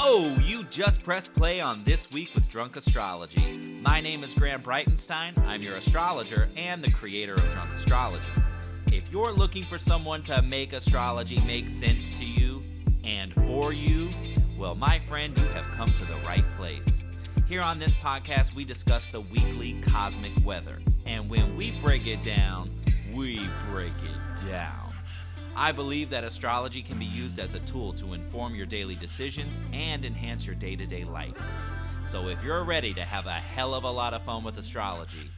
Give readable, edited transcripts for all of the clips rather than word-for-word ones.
Oh, you just pressed play on This Week with Drunk Astrology. My name is Breitenstein. I'm your astrologer and the creator of Drunk Astrology. If you're looking for someone to make astrology make sense to you and for you, well, my friend, you have come to the right place. Here on this podcast, we discuss the weekly cosmic weather. And when we break it down, we break it down. I believe that astrology can be used as a tool to inform your daily decisions and enhance your day-to-day life. So if you're ready to have a hell of a lot of fun with astrology,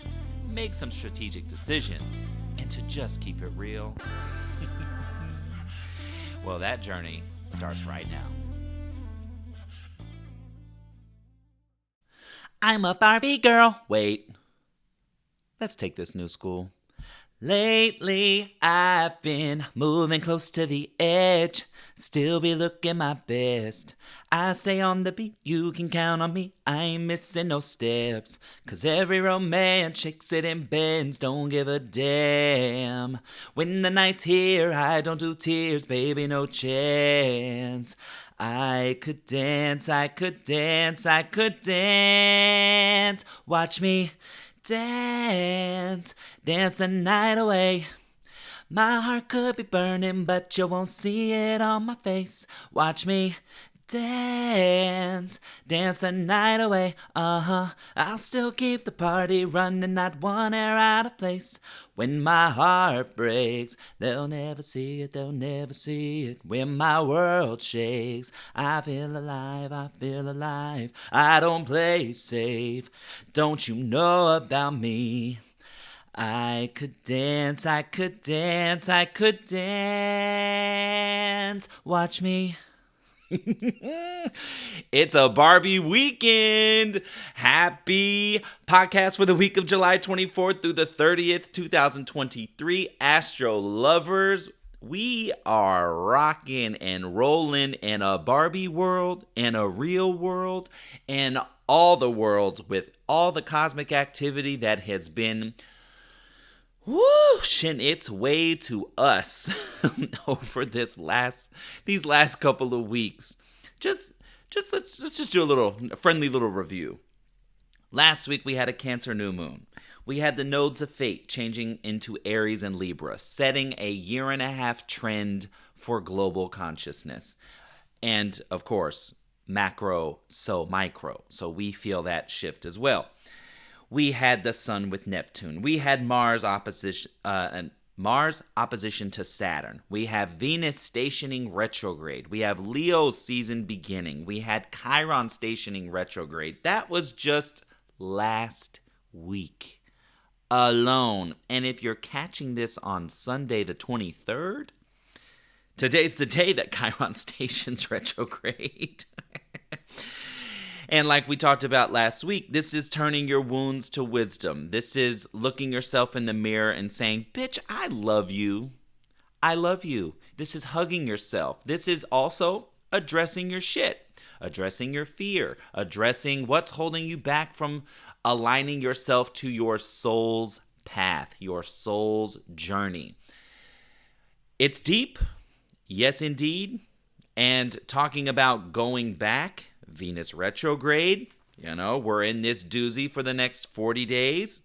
make some strategic decisions, and to just keep it real, well, that journey starts right now. I'm a Barbie girl. Wait. Let's take this new school. Lately, I've been moving close to the edge, still be looking my best. I stay on the beat, you can count on me, I ain't missing no steps. 'Cause every romance shakes it and bends, don't give a damn. When the night's here, I don't do tears, baby, no chance. I could dance, I could dance, I could dance. Watch me dance, dance the night away. My heart could be burning, but you won't see it on my face. Watch me dance, dance the night away. I'll still keep the party running, not one hair out of place. When my heart breaks, they'll never see it, they'll never see it. When my world shakes, I feel alive, I feel alive. I don't play safe, don't you know about me? I could dance, I could dance, I could dance. Watch me. It's a Barbie weekend. Happy podcast for the week of July 24th through the 30th, 2023. Astro lovers, we are rocking and rolling in a Barbie world, in a real world, and all the worlds with all the cosmic activity that has been whooshing its way to us over these last couple of weeks. Let's just do a friendly little review. Last week we had a Cancer new moon. We had the nodes of fate changing into Aries and Libra, setting a 1.5-year trend for global consciousness. And of course, macro, so micro. So we feel that shift as well. We had the Sun with Neptune. We had Mars opposition to Saturn. We have Venus stationing retrograde. We have Leo season beginning. We had Chiron stationing retrograde. That was just last week alone. And if you're catching this on Sunday the 23rd, today's the day that Chiron stations retrograde. And like we talked about last week, this is turning your wounds to wisdom. This is looking yourself in the mirror and saying, bitch, I love you. I love you. This is hugging yourself. This is also addressing your shit, addressing your fear, addressing what's holding you back from aligning yourself to your soul's path, your soul's journey. It's deep. Yes, indeed. And talking about going back, Venus retrograde, we're in this doozy for the next 40 days.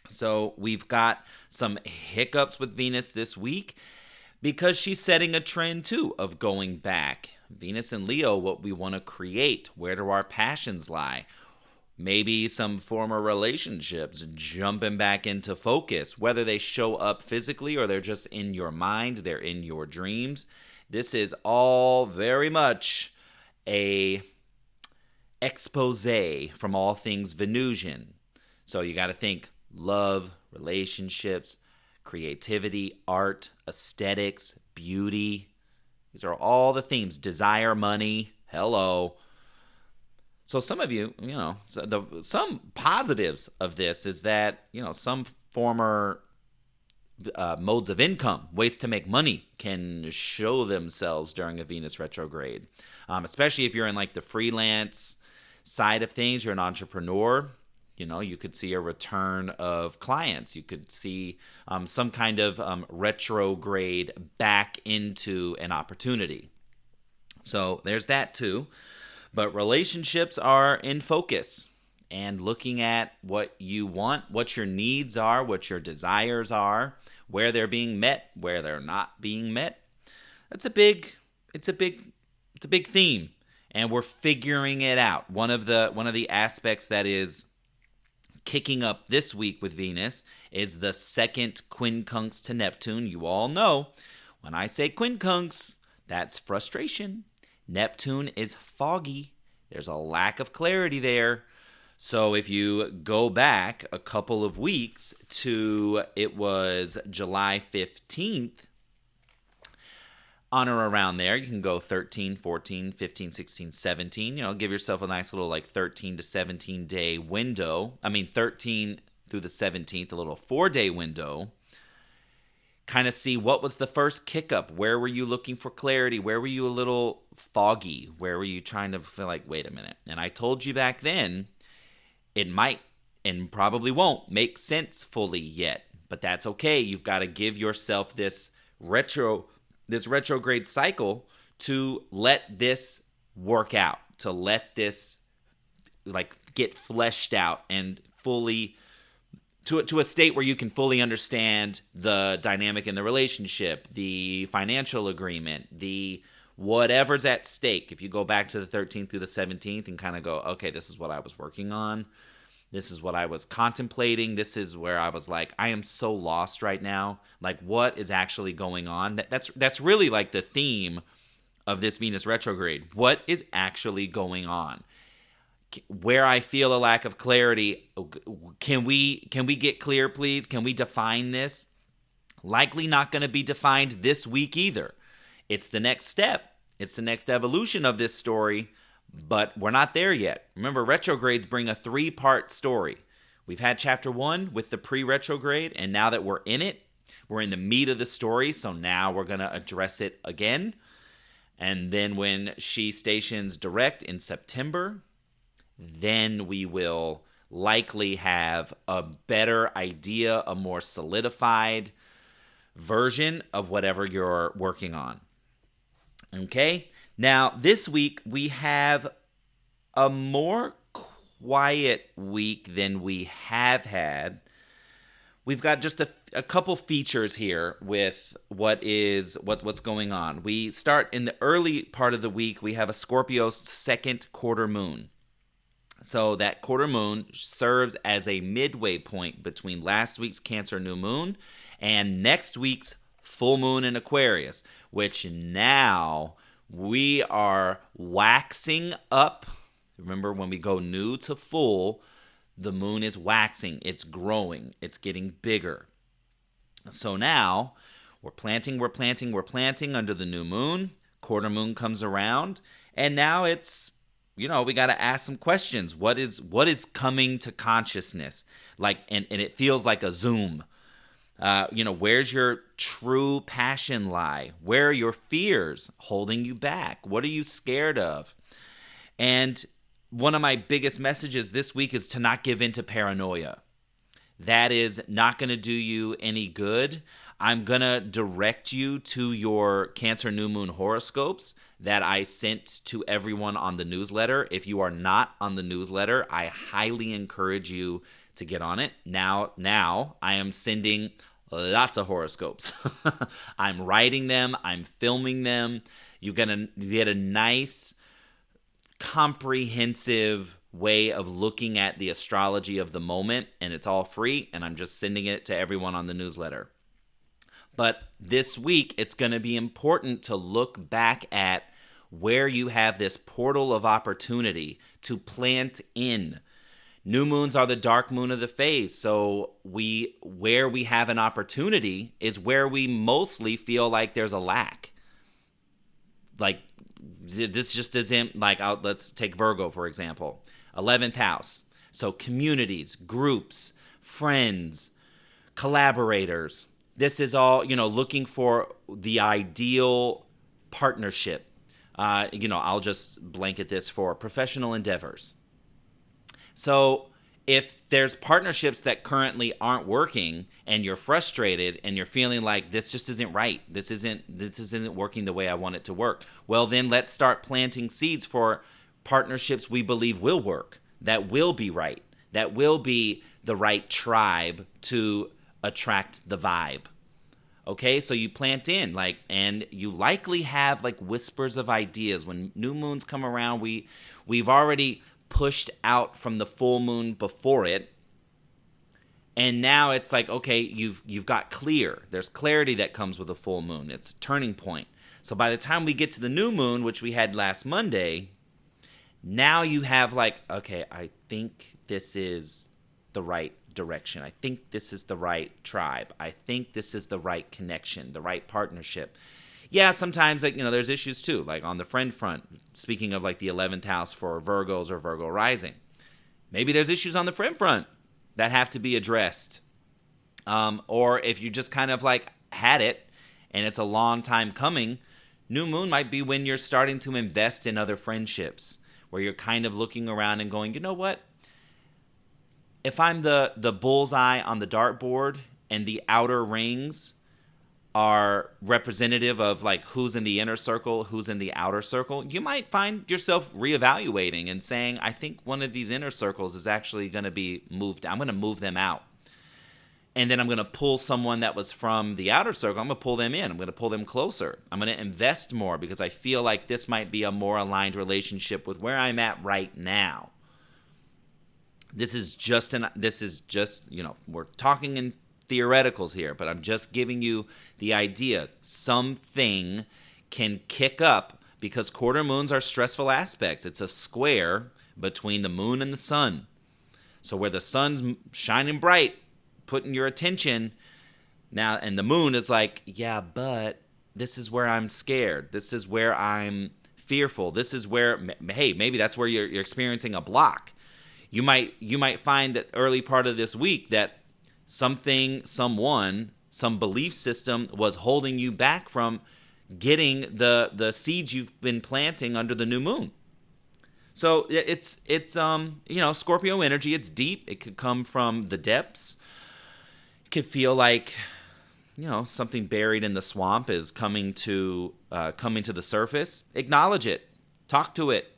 So we've got some hiccups with Venus this week because she's setting a trend too of going back. Venus and Leo, what we want to create. Where do our passions lie? Maybe some former relationships jumping back into focus, whether they show up physically or they're just in your mind, they're in your dreams. This is all very much a expose from all things Venusian. So you got to think love, relationships, creativity, art, aesthetics, beauty. These are all the themes. Desire, money, hello. So some of you, some positives of this is that, some former modes of income, ways to make money can show themselves during a Venus retrograde. Especially if you're in like the freelance side of things, you're an entrepreneur, you could see a return of clients. You could see some kind of retrograde back into an opportunity. So there's that too. But relationships are in focus, and looking at what you want, what your needs are, what your desires are, where they're being met, where they're not being met. That's a big theme, and we're figuring it out. One of the aspects that is kicking up this week with Venus is the second quincunx to Neptune. You all know when I say quincunx, that's frustration. Neptune is foggy. There's a lack of clarity there. So if you go back a couple of weeks to, it was July 15th, on or around there, you can go 13, 14, 15, 16, 17. Give yourself a nice little 13 to 17 day window. 13 through the 17th, a little 4-day window. Kind of see what was the first kick up. Where were you looking for clarity? Where were you a little foggy? Where were you trying to feel like, wait a minute? And I told you back then, it might and probably won't make sense fully yet. But that's okay. You've got to give yourself this retrograde cycle to let this work out, to let this get fleshed out and fully to a state where you can fully understand the dynamic in the relationship, the financial agreement, the whatever's at stake. If you go back to the 13th through the 17th and kind of go, okay, this is what I was working on. This is what I was contemplating. This is where I was like, I am so lost right now. What is actually going on? That's really the theme of this Venus retrograde. What is actually going on? Where I feel a lack of clarity, can we get clear, please? Can we define this? Likely not going to be defined this week either. It's the next step. It's the next evolution of this story. But we're not there yet. Remember, retrogrades bring a 3-part story. We've had chapter 1 with the pre-retrograde, and now that we're in it, we're in the meat of the story, so now we're going to address it again. And then when she stations direct in September, then we will likely have a better idea, a more solidified version of whatever you're working on. Okay? Now, this week, we have a more quiet week than we have had. We've got just a couple features here with what's going on. We start in the early part of the week, we have a Scorpio's second quarter moon. So that quarter moon serves as a midway point between last week's Cancer new moon and next week's full moon in Aquarius, which now we are waxing up. Remember, when we go new to full, the moon is waxing. It's growing. It's getting bigger. So now we're planting under the new moon. Quarter moon comes around, and now it's, we got to ask some questions. What is coming to consciousness? And it feels like a zoom. Where's your true passion lie? Where are your fears holding you back? What are you scared of? And one of my biggest messages this week is to not give in to paranoia. That is not going to do you any good. I'm going to direct you to your Cancer New Moon horoscopes that I sent to everyone on the newsletter. If you are not on the newsletter, I highly encourage you to get on it. Now I am sending lots of horoscopes. I'm writing them. I'm filming them. You get a nice, comprehensive way of looking at the astrology of the moment, and it's all free, and I'm just sending it to everyone on the newsletter. But this week, it's going to be important to look back at where you have this portal of opportunity to plant in. New moons are the dark moon of the phase, so where we have an opportunity is where we mostly feel like there's a lack. This just isn't, let's take Virgo, for example. 11th house. So communities, groups, friends, collaborators. This is all, looking for the ideal partnership. I'll just blanket this for professional endeavors. So if there's partnerships that currently aren't working and you're frustrated and you're feeling like this just isn't right, this isn't working the way I want it to work, well, then let's start planting seeds for partnerships we believe will work, that will be right, that will be the right tribe to attract the vibe. Okay, so you plant in, and you likely have whispers of ideas. When new moons come around, we've already pushed out from the full moon before it, and now it's okay, you've got clear. There's clarity that comes with a full moon. It's a turning point. So by the time we get to the new moon, which we had last Monday, now you have okay, I think this is the right direction. I think this is the right tribe. I think this is the right connection, the right partnership. Yeah, sometimes there's issues too, on the friend front. Speaking of the 11th house for Virgos or Virgo rising, maybe there's issues on the friend front that have to be addressed. Or if you just kind of had it and it's a long time coming, new moon might be when you're starting to invest in other friendships, where you're kind of looking around and going, you know what? If I'm the bullseye on the dartboard and the outer rings are representative of who's in the inner circle, who's in the outer circle, you might find yourself reevaluating and saying, I think one of these inner circles is actually going to be moved. I'm going to move them out. And then I'm going to pull someone that was from the outer circle. I'm going to pull them in. I'm going to pull them closer. I'm going to invest more because I feel like this might be a more aligned relationship with where I'm at right now. This is just, we're talking in theoreticals here, but I'm just giving you the idea. Something can kick up because quarter moons are stressful aspects. It's a square between the moon and the sun. So where the sun's shining bright, putting your attention now, and the moon is yeah, but this is where I'm scared. This is where I'm fearful. This is where, hey, maybe that's where you're experiencing a block. You might find that early part of this week that something, someone, some belief system was holding you back from getting the seeds you've been planting under the new moon. So it's Scorpio energy. It's deep. It could come from the depths. It could feel like something buried in the swamp is coming to the surface. Acknowledge it. Talk to it,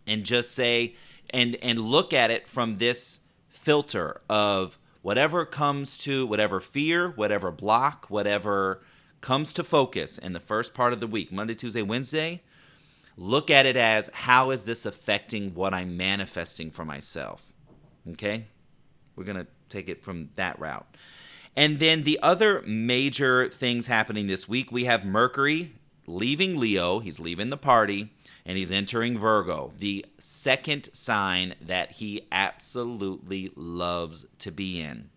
and just say. And look at it from this filter of whatever comes to, whatever fear, whatever block, whatever comes to focus in the first part of the week, Monday, Tuesday, Wednesday, look at it as, how is this affecting what I'm manifesting for myself? Okay? We're going to take it from that route. And then the other major things happening this week, we have Mercury leaving Leo. He's leaving the party. And he's entering Virgo, the second sign that he absolutely loves to be in.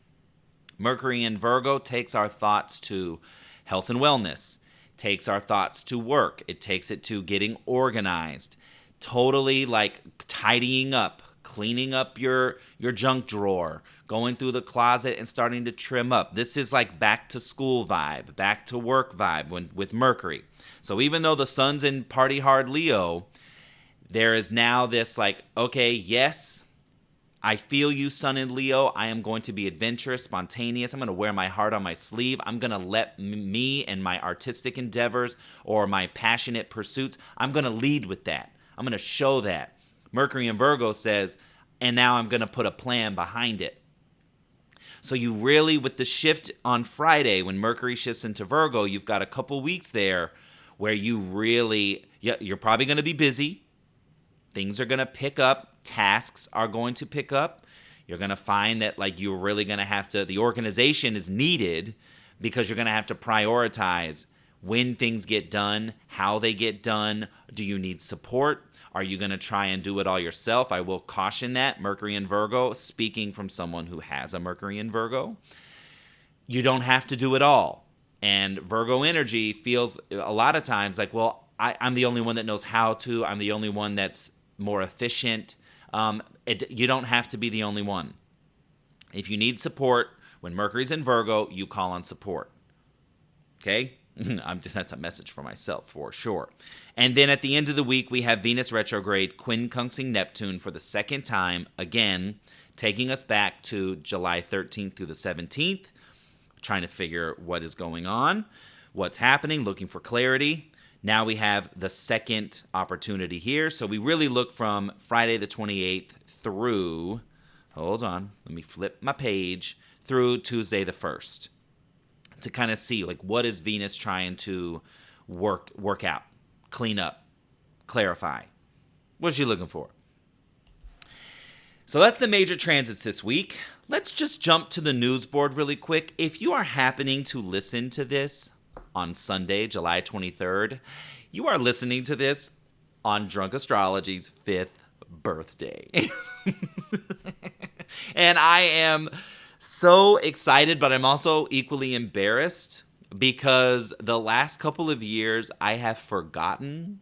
Mercury in Virgo takes our thoughts to health and wellness, takes our thoughts to work. It takes it to getting organized, totally tidying up, cleaning up your junk drawer, going through the closet and starting to trim up. This is back to school vibe, back to work vibe with Mercury. So even though the sun's in party hard Leo, there is now this okay, yes, I feel you, sun in Leo. I am going to be adventurous, spontaneous. I'm going to wear my heart on my sleeve. I'm going to let me and my artistic endeavors or my passionate pursuits, I'm going to lead with that. I'm going to show that. Mercury in Virgo says, and now I'm going to put a plan behind it. So you really, with the shift on Friday, when Mercury shifts into Virgo, you've got a couple weeks there where you really, you're probably going to be busy. Things are going to pick up. Tasks are going to pick up. You're going to find that you're really going to have to, the organization is needed because you're going to have to prioritize when things get done, how they get done. Do you need support? Are you going to try and do it all yourself? I will caution that. Mercury in Virgo, speaking from someone who has a Mercury in Virgo, you don't have to do it all. And Virgo energy feels a lot of times I'm the only one that knows how to. I'm the only one that's more efficient. You don't have to be the only one. If you need support, when Mercury's in Virgo, you call on support. Okay? That's a message for myself, for sure. And then at the end of the week, we have Venus retrograde quincunxing Neptune for the second time, again, taking us back to July 13th through the 17th, trying to figure what is going on, what's happening, looking for clarity. Now we have the second opportunity here. So we really look from Friday the 28th through, hold on, let me flip my page, through Tuesday the 1st to kind of see like what is Venus trying to work out, clean up, clarify. What's she looking for? So that's the major transits this week. Let's just jump to the news board really quick. If you are happening to listen to this on Sunday, July 23rd, you are listening to this on Drunk Astrology's 5th birthday. And I am so excited, but I'm also equally embarrassed because the last couple of years I have forgotten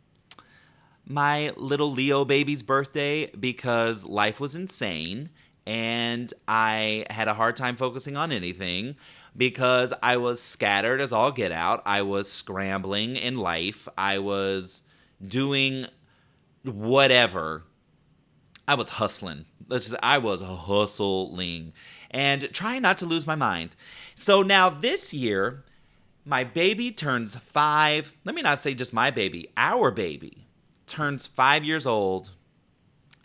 my little Leo baby's birthday because life was insane and I had a hard time focusing on anything because I was scattered as all get out. I was scrambling in life. I was doing whatever. I was hustling. I was hustling and trying not to lose my mind. So now this year, my baby turns 5. Let me not say just my baby, our baby turns 5 years old,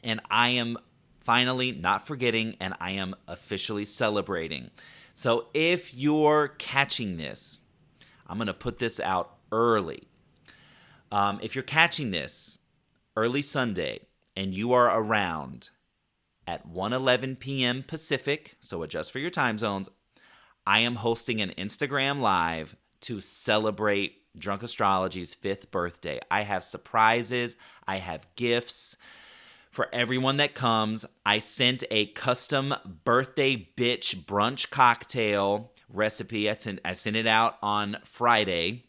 and I am finally not forgetting, and I am officially celebrating. So if you're catching this, I'm going to put this out early. If you're catching this early Sunday, and you are around at 1:11 p.m. Pacific, so adjust for your time zones, I am hosting an Instagram Live to celebrate Drunk Astrology's 5th birthday. I have surprises. I have gifts for everyone that comes. I sent a custom birthday bitch brunch cocktail recipe. I sent it out on Friday,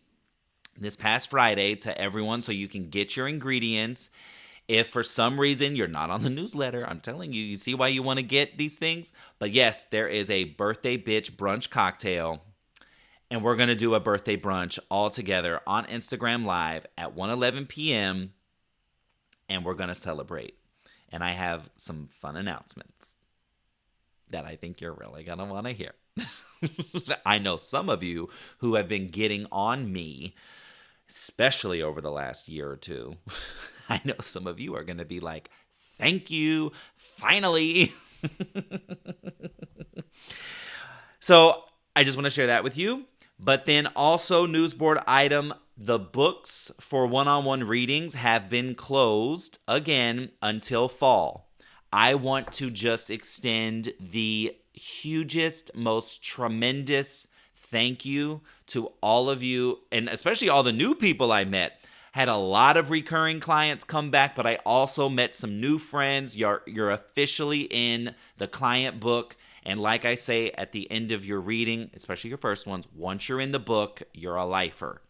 this past Friday, to everyone so you can get your ingredients. If for some reason you're not on the newsletter, I'm telling you, you see why you want to get these things? But yes, there is a birthday bitch brunch cocktail. And we're going to do a birthday brunch all together on Instagram Live at 1:11 p.m. And we're going to celebrate. And I have some fun announcements that I think you're really going to want to hear. I know some of you who have been getting on me, especially over the last year or two. I know some of you are going to be like, thank you, finally. So I just want to share that with you. But then also newsboard item, the books for one-on-one readings have been closed again until fall. I want to just extend the hugest, most tremendous thank you to all of you, and especially all the new people I met. Had a lot of recurring clients come back, but I also met some new friends. You're officially in the client book. And like I say at the end of your reading, especially your first ones, once you're in the book, you're a lifer.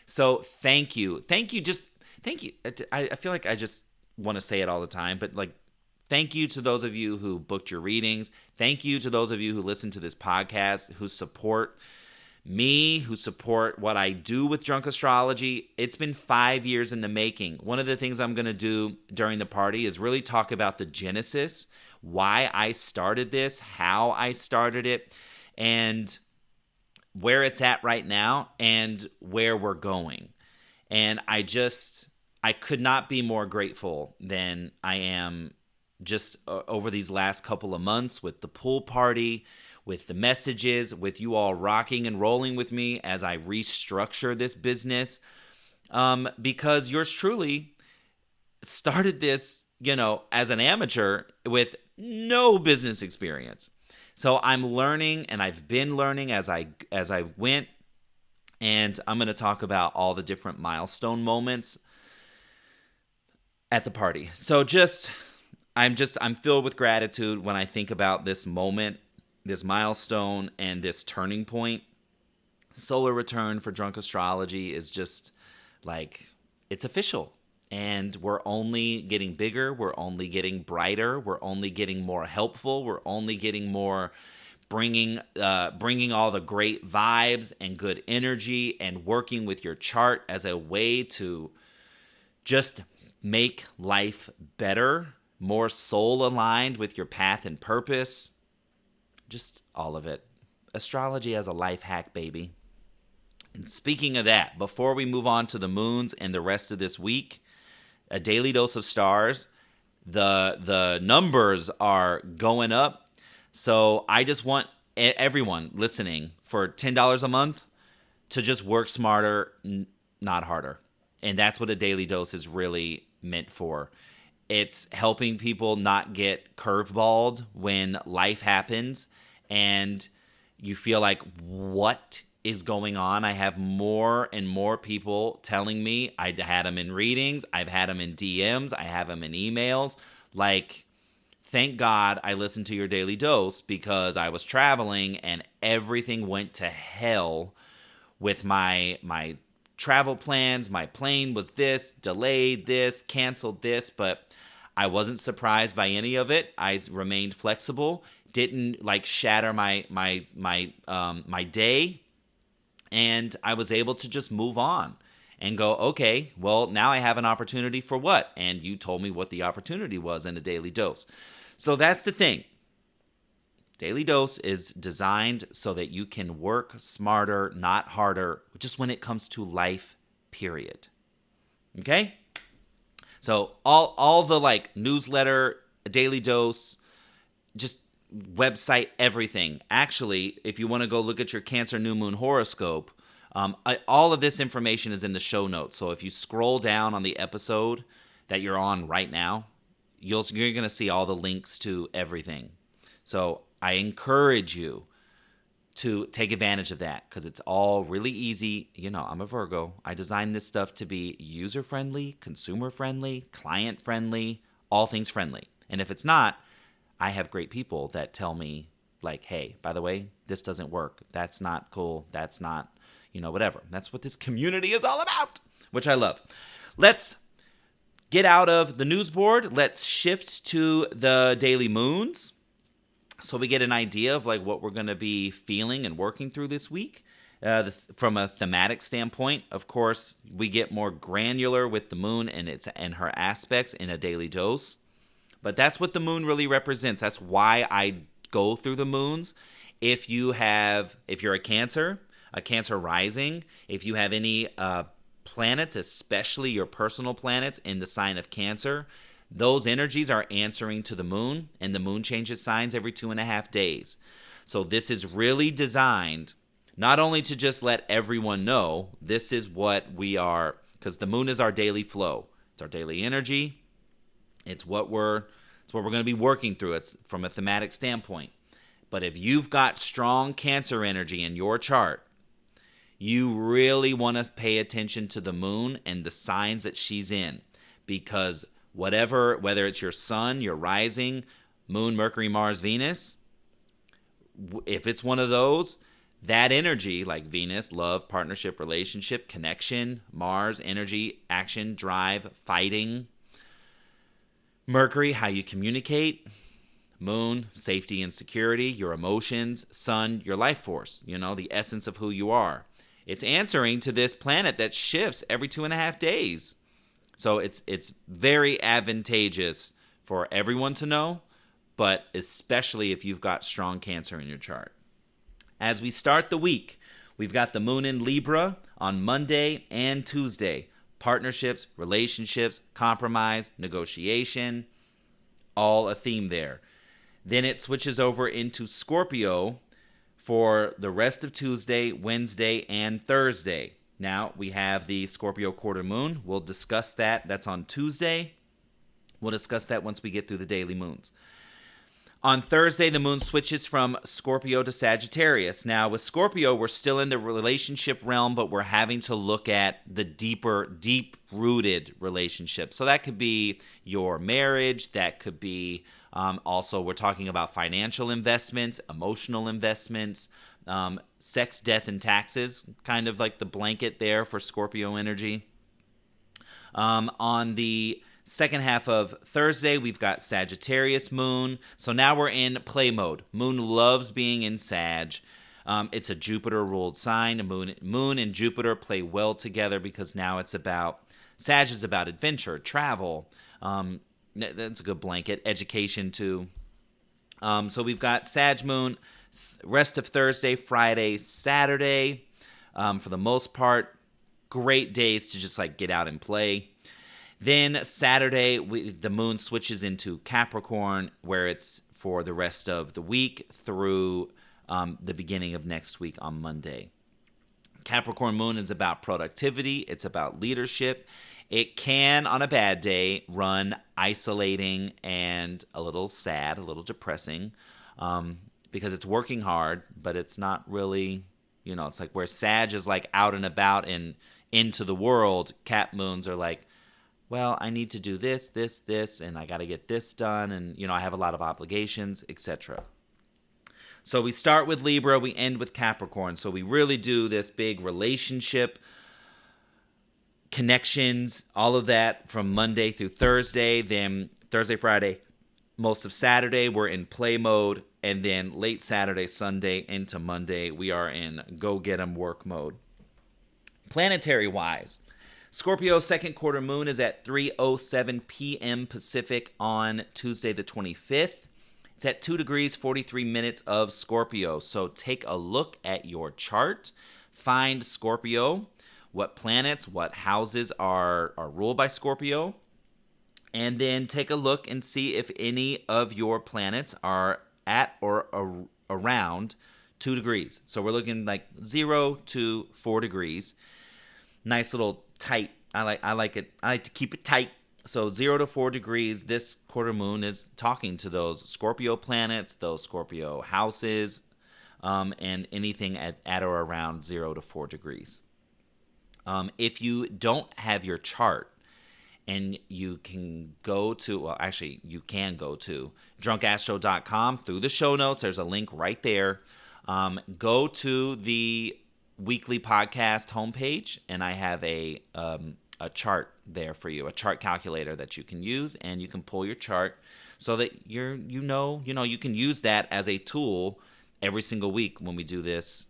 So thank you. Thank you. Just thank you. I feel like I just want to say it all the time, but like, thank you to those of you who booked your readings. Thank you to those of you who listen to this podcast, who support me, who support what I do with Drunk Astrology. It's been 5 years in the making. One of the things I'm going to do during the party is really talk about the genesis, why I started this, how I started it, and where it's at right now and where we're going. And I could not be more grateful than I am just over these last couple of months with the pool party, with the messages, with you all rocking and rolling with me as I restructure this business. Because yours truly started this, as an amateur with no business experience. So I'm learning, and I've been learning as I went, and I'm going to talk about all the different milestone moments at the party. So I'm filled with gratitude when I think about this moment, this milestone, and this turning point. Solar return for Drunk Astrology is just like, it's official. And we're only getting bigger. We're only getting brighter. We're only getting more helpful. We're only getting more bringing all the great vibes and good energy and working with your chart as a way to just make life better, more soul aligned with your path and purpose. Just all of it. Astrology as a life hack, baby. And speaking of that, before we move on to the moons and the rest of this week, a daily dose of stars, the numbers are going up. So I just want everyone listening for $10 a month to just work smarter, not harder. And that's what a daily dose is really meant for. It's helping people not get curveballed when life happens and you feel like, what is going on? I have more and more people telling me. I had them in readings. I've had them in DMs. I have them in emails. Like, thank God I listened to your daily dose because I was traveling and everything went to hell with my travel plans. My plane was this, delayed this, canceled this, but I wasn't surprised by any of it. I remained flexible, didn't like shatter my day, and I was able to just move on and go, okay, well, now I have an opportunity for what? And you told me what the opportunity was in a daily dose. So that's the thing. Daily Dose is designed so that you can work smarter, not harder, just when it comes to life, period. Okay? So all the like newsletter, Daily Dose, just website, everything. Actually, if you want to go look at your Cancer New Moon horoscope, all of this information is in the show notes. So if you scroll down on the episode that you're on right now, you're going to see all the links to everything. So I encourage you to take advantage of that because it's all really easy. You know, I'm a Virgo. I designed this stuff to be user-friendly, consumer-friendly, client-friendly, all things friendly. And if it's not, I have great people that tell me, like, hey, by the way, this doesn't work. That's not cool. That's not, whatever. That's what this community is all about, which I love. Let's get out of the news board. Let's shift to the daily moons so we get an idea of like what we're going to be feeling and working through this week. From a thematic standpoint, of course, we get more granular with the moon and her aspects in a daily dose. But that's what the moon really represents. That's why I go through the moons. If you're a Cancer rising, if you have any planets, especially your personal planets in the sign of Cancer, those energies are answering to the moon, and the moon changes signs every 2.5 days. So this is really designed not only to just let everyone know this is what we are, because the moon is our daily flow. It's our daily energy. It's what we're going to be working through. It's from a thematic standpoint. But if you've got strong Cancer energy in your chart, you really want to pay attention to the moon and the signs that she's in, because whether it's your sun, your rising, moon, Mercury, Mars, Venus, if it's one of those, that energy, like Venus, love, partnership, relationship, connection, Mars, energy, action, drive, fighting, Mercury, how you communicate, moon, safety and security, your emotions, sun, your life force, the essence of who you are. It's answering to this planet that shifts every 2.5 days. So it's very advantageous for everyone to know, but especially if you've got strong Cancer in your chart. As we start the week, we've got the moon in Libra on Monday and Tuesday. Partnerships, relationships, compromise, negotiation, all a theme there. Then it switches over into Scorpio for the rest of Tuesday, Wednesday, and Thursday. Now we have the Scorpio quarter moon. We'll discuss that. That's on Tuesday. We'll discuss that once we get through the daily moons. On Thursday, the moon switches from Scorpio to Sagittarius. Now, with Scorpio, we're still in the relationship realm, but we're having to look at the deep-rooted relationship. So that could be your marriage. That could be also, we're talking about financial investments, emotional investments, sex, death, and taxes, kind of like the blanket there for Scorpio energy. On the second half of Thursday, we've got Sagittarius moon. So now we're in play mode. Moon loves being in Sag. It's a Jupiter-ruled sign. Moon and Jupiter play well together because now Sag is about adventure, travel. That's a good blanket. Education, too. So we've got Sag moon, rest of Thursday, Friday, Saturday. for the most part. Great days to just like get out and play. Then Saturday, the moon switches into Capricorn, where it's for the rest of the week through the beginning of next week on Monday. Capricorn moon is about productivity. It's about leadership. It can, on a bad day, run isolating and a little sad, a little depressing, because it's working hard, but it's not really, it's like where Sag is like out and about and into the world, Cap moons are like, well, I need to do this, and I got to get this done, and, I have a lot of obligations, etc. So we start with Libra, we end with Capricorn. So we really do this big relationship, connections, all of that from Monday through Thursday. Then Thursday, Friday, most of Saturday, we're in play mode. And then late Saturday, Sunday, into Monday, we are in go-get-'em work mode. Planetary-wise, Scorpio's second quarter moon is at 3:07 p.m. Pacific on Tuesday the 25th. It's at 2 degrees, 43 minutes of Scorpio. So take a look at your chart. Find Scorpio, what planets, what houses are ruled by Scorpio. And then take a look and see if any of your planets are at or around 2 degrees. So we're looking like 0 to 4 degrees. Nice little tight. I like it. I like to keep it tight. So 0 to 4 degrees, this quarter moon is talking to those Scorpio planets, those Scorpio houses, and anything at or around 0 to 4 degrees. If you don't have your chart, and you can go to, you can go to drunkastro.com through the show notes. There's a link right there. Go to the weekly podcast homepage, and I have a chart there for you, a chart calculator that you can use, and you can pull your chart so that you can use that as a tool every single week when we do this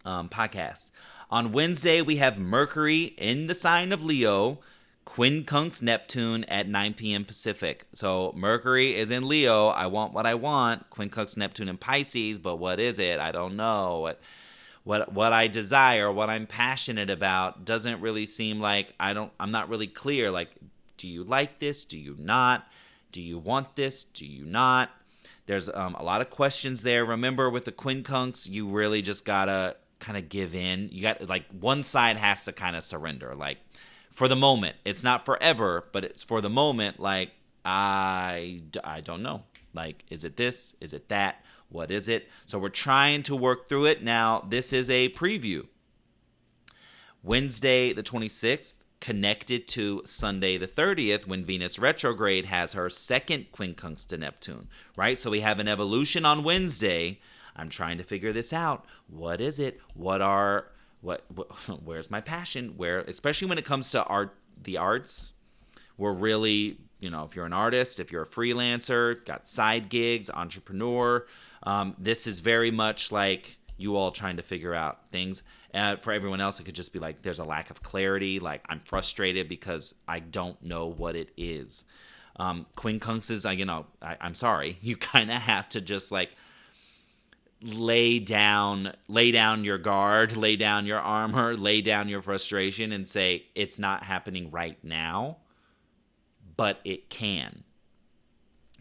podcast. On Wednesday, we have Mercury in the sign of Leo, quincunx Neptune at 9 p.m. Pacific. So Mercury is in Leo. I want what I want. Quincunx Neptune in Pisces, but what is it? I don't know. What I desire, what I'm passionate about, doesn't really seem like I'm not really clear. Like, do you like this? Do you not? Do you want this? Do you not? There's a lot of questions there. Remember, with the quincunx, you really just gotta kind of give in. You got, like, one side has to kind of surrender. Like, for the moment, it's not forever, but it's for the moment. Like, I don't know. Like, is it this? Is it that? What is it? So we're trying to work through it. Now, this is a preview. Wednesday the 26th, connected to Sunday the 30th, when Venus retrograde has her second quincunx to Neptune, right? So we have an evolution on Wednesday. I'm trying to figure this out. What is it? Where's my passion? Especially when it comes to the arts, we're really, if you're an artist, if you're a freelancer, got side gigs, entrepreneur, this is very much like you all trying to figure out things. For everyone else, it could just be like there's a lack of clarity. Like, I'm frustrated because I don't know what it is. Quincunxes, I'm sorry. You kind of have to just like lay down your guard, lay down your armor, lay down your frustration, and say it's not happening right now, but it can.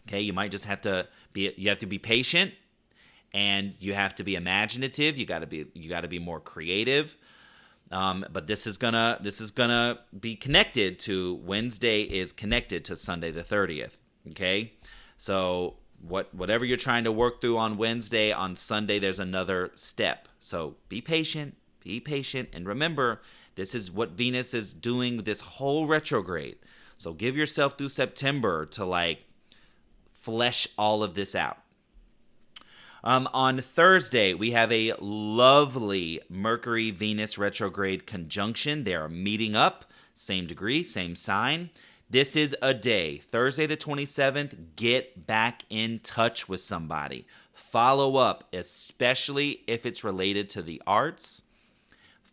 Okay, you might just have to be patient, and you have to be imaginative. You got to be more creative. But this is gonna be connected to Wednesday is connected to Sunday the 30th. Okay, so whatever you're trying to work through on Wednesday, on Sunday there's another step. So be patient, and remember, this is what Venus is doing this whole retrograde. So give yourself through September to like flesh all of this out. On Thursday, we have a lovely Mercury-Venus retrograde conjunction. They are meeting up, same degree, same sign. This is a day, Thursday the 27th, get back in touch with somebody. Follow up, especially if it's related to the arts.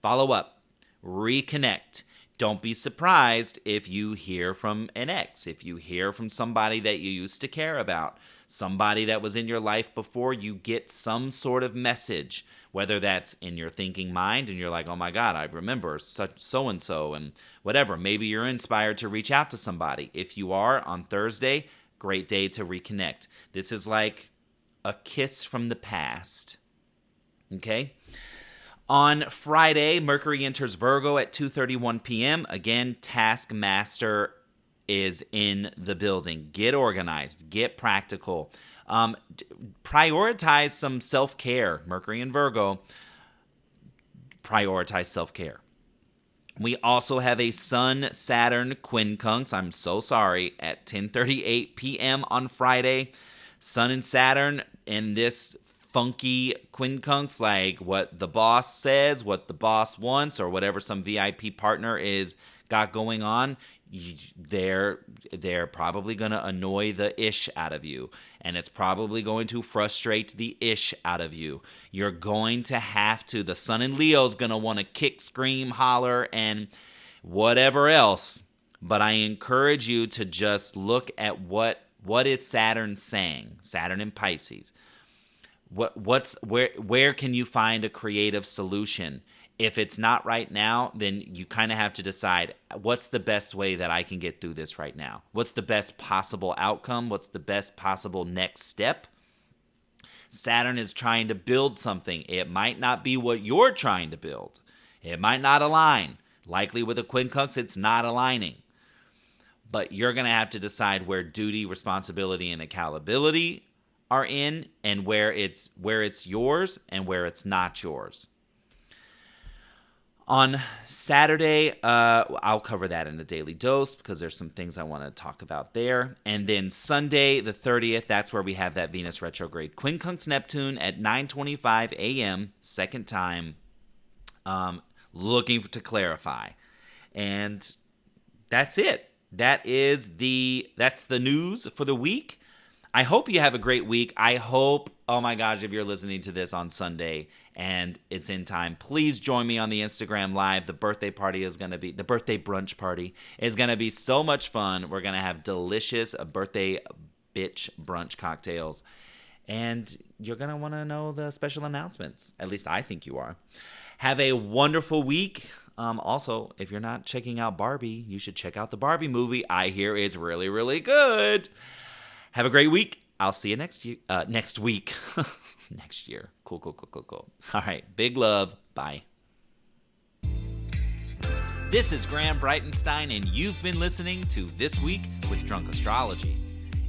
Follow up, reconnect. don't be surprised if you hear from an ex, if you hear from somebody that you used to care about, somebody that was in your life before. You get some sort of message, whether that's in your thinking mind and you're like, oh my God, I remember such so-and-so and whatever. Maybe you're inspired to reach out to somebody. If you are, on Thursday, great day to reconnect. This is like a kiss from the past. Okay? On Friday, Mercury enters Virgo at 2:31 p.m. Again, Taskmaster is in the building. Get organized. Get practical. Prioritize some self-care. Mercury and Virgo, prioritize self-care. We also have a Sun-Saturn quincunx, I'm so sorry, at 10:38 p.m. on Friday. Sun and Saturn in this funky quincunx, like what the boss says, what the boss wants, or whatever some VIP partner is got going on, they're probably going to annoy the ish out of you, and it's probably going to frustrate the ish out of you. You're going to have to, the Sun in Leo's going to want to kick, scream, holler, and whatever else, but I encourage you to just look at what is Saturn saying, Saturn in Pisces. Where can you find a creative solution? If it's not right now, then you kind of have to decide, what's the best way that I can get through this right now? What's the best possible outcome? What's the best possible next step? Saturn is trying to build something. It might not be what you're trying to build. It might not align. Likely with a quincunx, it's not aligning. But you're going to have to decide where duty, responsibility, and accountability are in, and where it's yours and where it's not yours. On Saturday, I'll cover that in a daily dose because there's some things I want to talk about there. And then Sunday, the 30th, that's where we have that Venus retrograde quincunx Neptune at 9:25 a.m., second time, looking to clarify. And that's it. That's the news for the week. I hope you have a great week. I hope, oh my gosh, if you're listening to this on Sunday and it's in time, please join me on the Instagram Live. The birthday brunch party is going to be so much fun. We're going to have delicious birthday bitch brunch cocktails. And you're going to want to know the special announcements. At least I think you are. Have a wonderful week. Also, if you're not checking out Barbie, you should check out the Barbie movie. I hear it's really, really good. Have a great week. I'll see you next week. Next year. Cool. All right. Big love. Bye. This is Graham Breitenstein, and you've been listening to This Week with Drunk Astrology.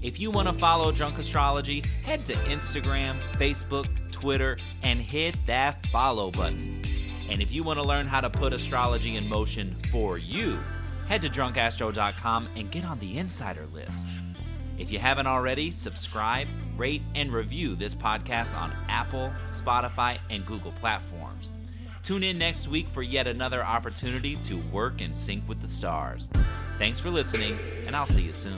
If you want to follow Drunk Astrology, head to Instagram, Facebook, Twitter, and hit that follow button. And if you want to learn how to put astrology in motion for you, head to drunkastro.com and get on the insider list. If you haven't already, subscribe, rate, and review this podcast on Apple, Spotify, and Google platforms. Tune in next week for yet another opportunity to work in sync with the stars. Thanks for listening, and I'll see you soon.